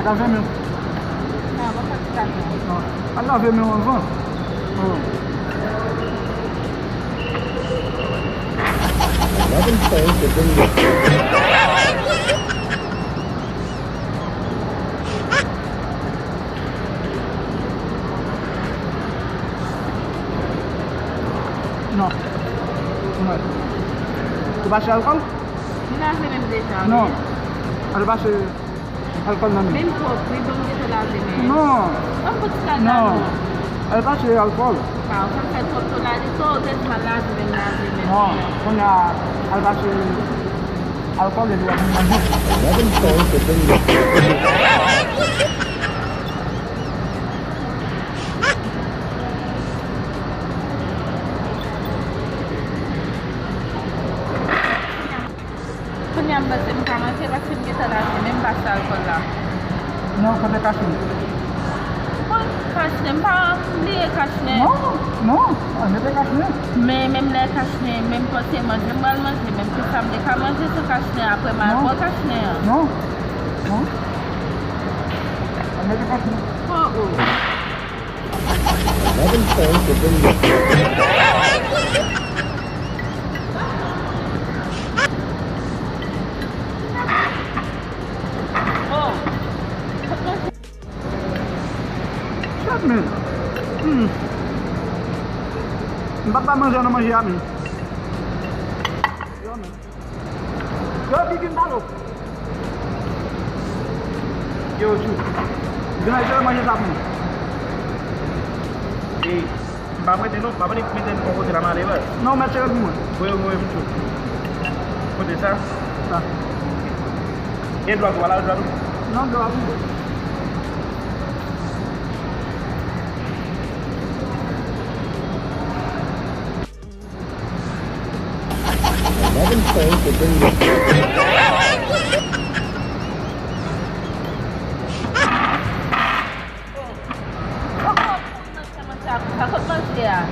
Tá vendo mesmo? Não, vou participar não. Vai lá ver meu avô. Não. Não. Tu baixa álcool? Não, você mesmo deixar. Não. Ela baixa álcool na minha. Mesmo pouco, e vamos deixar lá mesmo. Não. Vamos participar Não. Ela baixa álcool. Não, quando faz pouco lá de todo, eles vão lá mesmo. Não. Quando ela baixa álcool, ele vai Penyam bahasa kamu sih kasih kita lah, memang bahasa Al-Quran. Não, quando é caixinha. Pun kasih, pun dia kasih. Não, não é caixinha. Même les kasih, même passer manger mal manger, même que ça me dit manger ce kasih après mal pas kasih. Não, não. Não é caixinha. Oh. Mesmo. Não dá pra manjar, não manjar mesmo. Eu aqui que não tá louco. Eu juro. Ganhar já manjar tá bom. E bapak itu, bapak ini minta pokok drama lebar. Não, mas chega alguma. Gue muncul. Kau desa? Tá. Dia dua lalu dua. Não, deu alguma. Takut mas dia.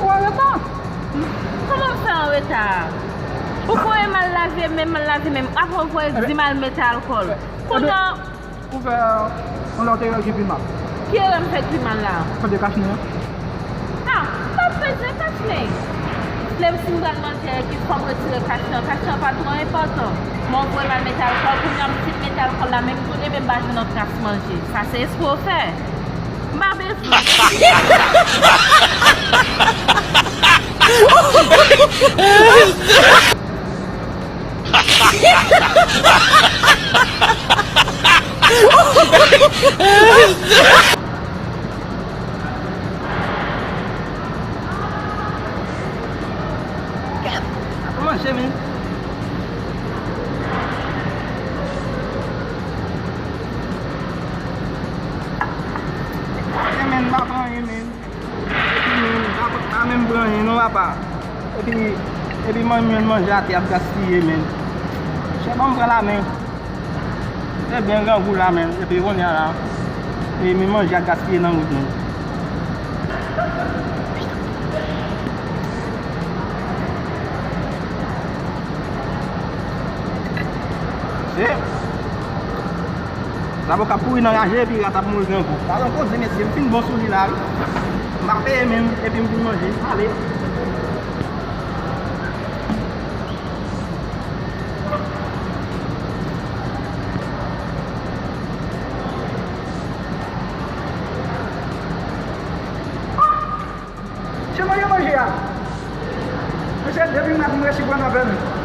Olha tá. Comment ça on ta? Pourquoi elle m'a lavé même après vous dit mal mettre alcool. Comment Pour faire on l'a été qui mal. qui est me fait du mal là? Pas de caixinha. Ah, pas besoin de cacher. Même si vous allez manger qui faut retirer cacher pas trop important. Mon frère va mettre alcool pour un petit mettre alcool là même pour les même base notre casse manger. Ça c'est ce qu'on fait. Ma belle. Comment c'est même? Yemen bapak Yemen. Bapak même blanc, non va pas. Et puis moi même manger à terre gaspiller même. C'est bon pour la main. C'est bien grand goût la main et puis on est là. Et me manger à gaspiller dans route. C'est ça va capouiller dans la gère puis ça manger un coup. Ça va causer mais c'est fin bon souris là. M'a payer même et puis me manger. Allez. Chama eu manger. Você deve me dar uma segunda vez.